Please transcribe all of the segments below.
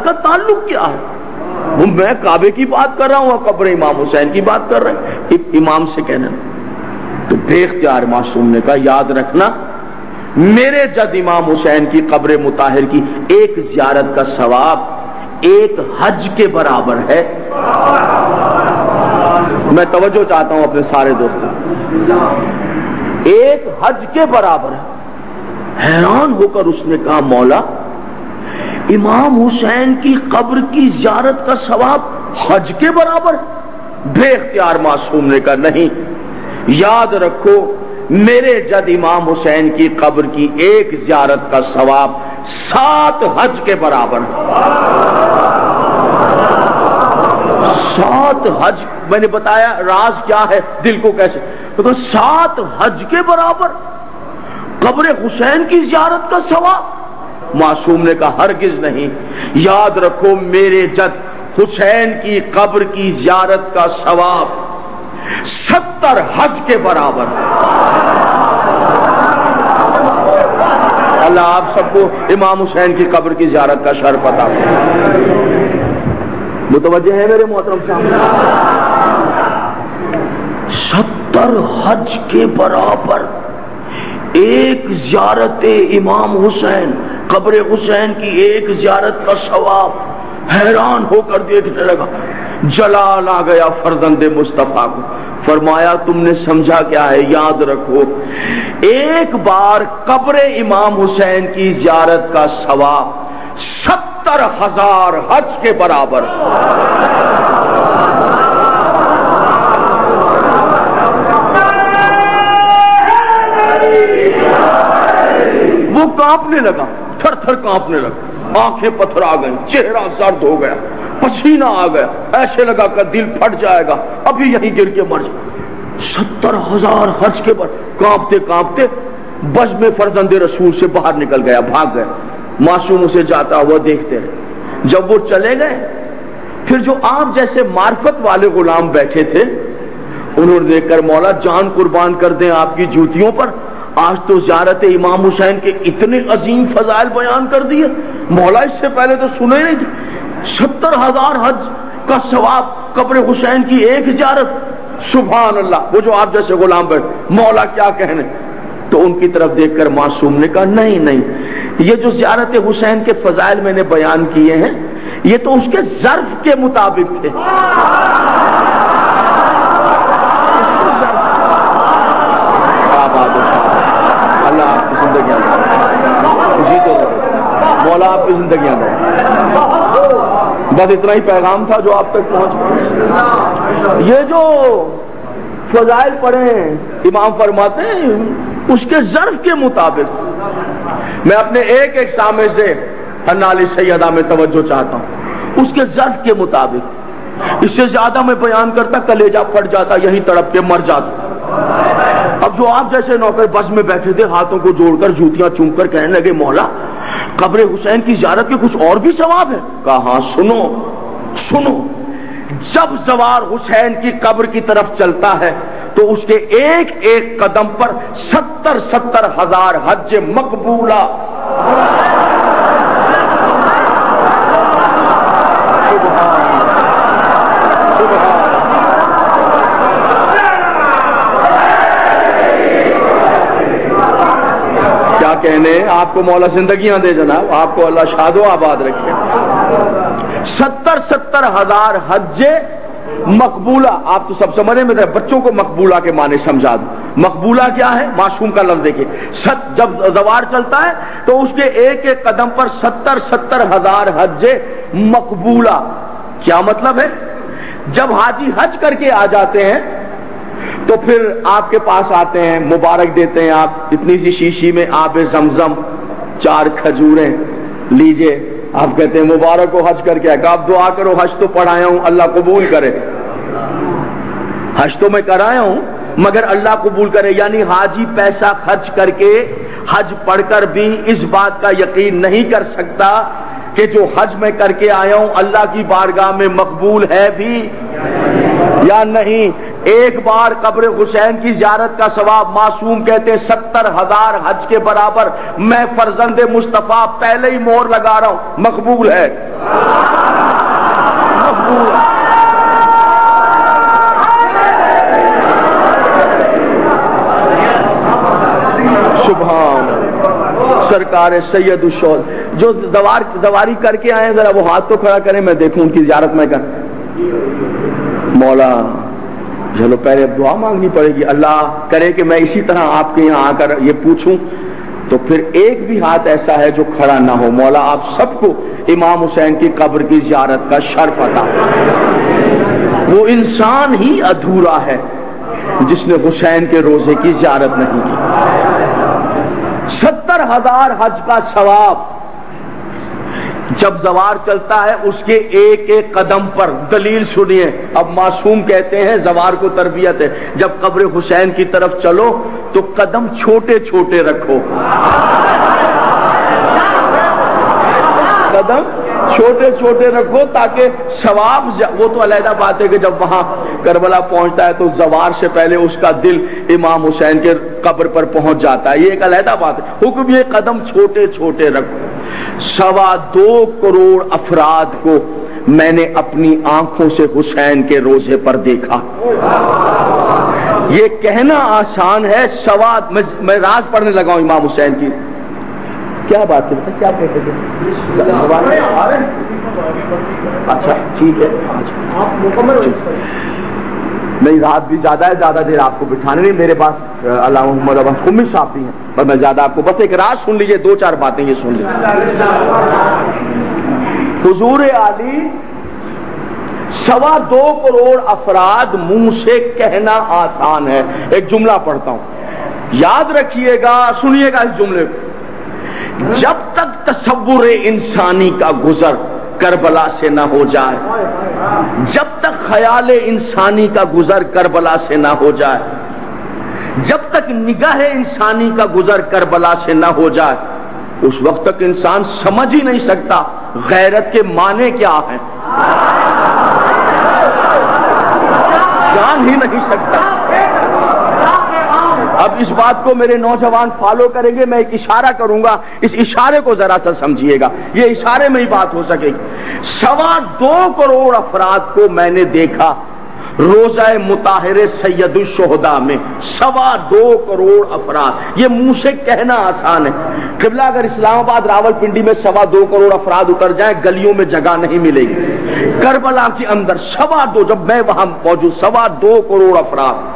کا تعلق کیا ہے؟ میں کعبے کی بات کر رہا ہوں اور قبر امام حسین کی بات کر رہے ہیں امام سے کہنا۔ تو بے اختیار معصوم نے کہا یاد رکھنا میرے جد امام حسین کی قبر مطہر کی ایک زیارت کا ثواب ایک حج کے برابر ہے۔ میں توجہ چاہتا ہوں اپنے سارے دوستوں، ایک حج کے برابر ہے۔ حیران ہو کر اس نے کہا مولا امام حسین کی قبر کی زیارت کا ثواب حج کے برابر ہے؟ بے اختیار معصوم نے کہا نہیں، یاد رکھو میرے جد امام حسین کی قبر کی ایک زیارت کا ثواب 7 حج کے برابر ہے۔ 7 حج، میں نے بتایا راز کیا ہے، دل کو کیسے تو 7 حج کے برابر قبر حسین کی زیارت کا ثواب۔ معصوم نے کہا ہرگز نہیں، یاد رکھو میرے جد حسین کی قبر کی زیارت کا ثواب 70 حج کے برابر۔ اللہ آپ سب کو امام حسین کی قبر کی زیارت کا شرف عطا فرمائے۔ متوجہ ہے میرے محترم صاحب؟ 70 حج کے برابر ایک زیارت امام حسین، قبر حسین کی ایک زیارت کا ثواب۔ حیران ہو کر دیکھنے لگا، جلال آ گیا فرزند مصطفیٰ کو۔ فرمایا تم نے سمجھا کیا ہے؟ یاد رکھو ایک بار قبر امام حسین کی زیارت کا ثواب 70,000 حج کے برابر۔ وہ کانپنے لگا، تھر تھر کانپنے لگا، آنکھیں پتھر آ گئی، چہرہ زرد ہو گیا، پسینہ آ گیا، ایسے لگا کہ دل پھٹ جائے گا، ابھی یہیں گر کے مر جائے۔ 70,000 حج کے بعد کانپتے کانپتے بزم فرزند رسول سے باہر نکل گیا، بھاگ گیا۔ معصوم اسے جاتا ہوا دیکھتے رہے۔ جب وہ چلے گئے پھر جو آپ جیسے معرفت والے غلام بیٹھے تھے انہوں نے دیکھ کر مولا جان قربان کر دیں آپ کی جوتیوں پر، آج تو زیارت امام حسین کے اتنے عظیم فضائل بیان کر دیے، مولا اس سے پہلے تو سنے نہیں تھے۔ 70,000 حج کا ثواب قبر حسین کی ایک زیارت، سبحان اللہ۔ وہ جو آپ جیسے غلام بیٹھے، مولا کیا کہنے؟ تو ان کی طرف دیکھ کر معصوم نے کہا نہیں نہیں، یہ جو زیارت حسین کے فضائل میں نے بیان کیے ہیں یہ تو اس کے ظرف کے مطابق تھے۔ اللہ آپ کی زندگیاں دے، جی تو مولا آپ کی زندگیاں دے۔ بس اتنا ہی پیغام تھا جو آپ تک پہنچ۔ یہ جو فضائل پڑھے ہیں امام فرماتے ہیں اس کے ظرف کے مطابق۔ میں اپنے ایک ایک سامنے سے حنالی سیدہ میں توجہ چاہتا ہوں، اس کے ظرف کے مطابق۔ اس سے زیادہ میں بیان کرتا کلیجہ پھٹ جاتا، یہیں تڑپ کے مر جاتا۔ اب جو آپ جیسے نوکر بس میں بیٹھے تھے ہاتھوں کو جوڑ کر جوتیاں چوم کر کہنے لگے مولا قبر حسین کی زیارت کے کچھ اور بھی ثواب ہے؟ کہا ہاں سنو سنو، جب زوار حسین کی قبر کی طرف چلتا ہے تو اس کے ایک ایک قدم پر 70,000 حج مقبولہ۔ کیا کہنے، آپ کو مولا زندگیاں دے جناب، آپ کو اللہ شاد و آباد رکھے۔ 70,000 حج مقبولہ۔ آپ تو سب سمجھے، میں بچوں کو مقبولہ کے معنی سمجھا دوں۔ مقبولہ کیا ہے؟ معصوم کا لفظ دیکھیں، جب زوار چلتا ہے تو اس کے ایک ایک قدم پر 70,000 حج مقبولہ۔ کیا مطلب ہے؟ جب حاجی حج کر کے آ جاتے ہیں تو پھر آپ کے پاس آتے ہیں، مبارک دیتے ہیں، آپ اتنی سی شیشی میں آب زمزم 4 کھجوریں لیجئے، آپ کہتے ہیں مبارک ہو حج کر کے آئے، آپ دعا کرو حج تو پڑھایا ہوں اللہ قبول کرے۔ حج تو میں کرایا ہوں مگر اللہ قبول کرے، یعنی حاجی پیسہ خرچ کر کے حج پڑھ کر بھی اس بات کا یقین نہیں کر سکتا کہ جو حج میں کر کے آیا ہوں اللہ کی بارگاہ میں مقبول ہے بھی یا نہیں۔ ایک بار قبر حسین کی زیارت کا ثواب معصوم کہتے ہیں 70,000 حج کے برابر۔ میں فرزند مصطفیٰ پہلے ہی مہر لگا رہا ہوں، مقبول ہے۔ مقبول ہے۔ سبحان سرکار سید الشہداء جو زواری کر کے آئے ہیں، ذرا وہ ہاتھ تو کھڑا کریں، میں دیکھوں ان کی زیارت میں کر۔ مولا چلو پہلے اب دعا مانگنی پڑے گی، اللہ کرے کہ میں اسی طرح آپ کے یہاں آ کر یہ پوچھوں تو پھر ایک بھی ہاتھ ایسا ہے جو کھڑا نہ ہو۔ مولا آپ سب کو امام حسین کی قبر کی زیارت کا شرف عطا۔ وہ انسان ہی ادھورا ہے جس نے حسین کے روزے کی زیارت نہیں کی۔ 70,000 حج کا ثواب جب زوار چلتا ہے اس کے ایک ایک قدم پر، دلیل سنیے، اب معصوم کہتے ہیں زوار کو تربیت ہے، جب قبر حسین کی طرف چلو تو قدم چھوٹے چھوٹے رکھو، قدم چھوٹے چھوٹے رکھو تاکہ ثواب وہ تو علیحدہ بات ہے کہ جب وہاں کربلا پہنچتا ہے تو زوار سے پہلے اس کا دل امام حسین کے قبر پر پہنچ جاتا ہے، یہ ایک علیحدہ بات ہے۔ حکم یہ قدم چھوٹے چھوٹے رکھو۔ 2.25 کروڑ افراد کو میں نے اپنی آنکھوں سے حسین کے روزے پر دیکھا۔ یہ کہنا آسان ہے، میں راز پڑھنے لگا ہوں امام حسین کی۔ کیا بات ہے، کیا کہتے تھے؟ اچھا ٹھیک ہے، نہیں رات بھی زیادہ ہے، زیادہ دیر آپ کو بٹھانے نہیں، میرے پاس علامہ محمد عباس قمی صاحب بھی ہیں، پر میں زیادہ آپ کو بس ایک راز سن لیجئے، 2-4 باتیں یہ سن لیجئے۔ حضور عالی 2.25 کروڑ افراد منہ سے کہنا آسان ہے۔ ایک جملہ پڑھتا ہوں، یاد رکھیے گا، سنیے گا اس جملے کو۔ جب تک تصور انسانی کا گزر کربلا سے نہ ہو جائے، جب تک خیال انسانی کا گزر کربلا سے نہ ہو جائے، جب تک نگاہ انسانی کا گزر کربلا سے نہ ہو جائے، اس وقت تک انسان سمجھ ہی نہیں سکتا غیرت کے معنی کیا ہیں، جان ہی نہیں سکتا۔ اب اس بات کو میرے نوجوان فالو کریں گے، میں ایک اشارہ کروں گا، اس اشارے کو ذرا سا سمجھیے گا، یہ اشارے میں ہی بات ہو سکے گی۔ 2.25 کروڑ افراد کو میں نے دیکھا روزہ مطہر سید الشہداء میں، 2.25 کروڑ افراد، یہ منہ سے کہنا آسان ہے۔ قبلہ اگر اسلام آباد راول پنڈی میں 2.25 کروڑ افراد اتر جائیں، گلیوں میں جگہ نہیں ملے گی۔ کربلا کے اندر 2.25، جب میں وہاں موجود، 2.25 کروڑ افراد،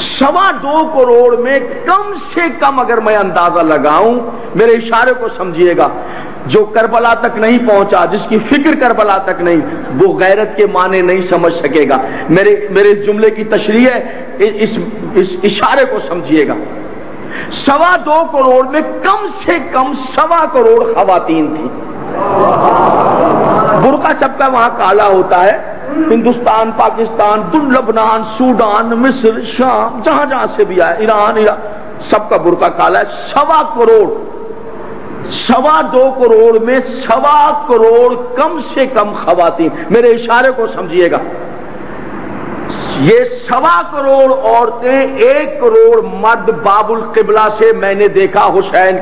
2.25 کروڑ میں کم سے کم اگر میں اندازہ لگاؤں، میرے اشارے کو سمجھیے گا، جو کربلا تک نہیں پہنچا، جس کی فکر کربلا تک نہیں، وہ غیرت کے معنی نہیں سمجھ سکے گا۔ میرے جملے کی تشریح ہے، اس اشارے کو سمجھیے گا۔ 2.25 کروڑ میں کم سے کم 2.25 کروڑ خواتین تھیں۔ برقع سب کا وہاں کالا ہوتا ہے، ہندوستان، پاکستان، لبنان، سوڈان، مصر، شام، جہاں جہاں سے بھی آئے، ایران، سب کا برقع کالا ہے۔ 2.25 کروڑ، 2.25 کروڑ میں 2.25 کروڑ کم سے کم خواتین، میرے اشارے کو سمجھیے گا۔ یہ 2.25 کروڑ عورتیں، 1 کروڑ مرد باب القبلہ سے میں نے دیکھا حسین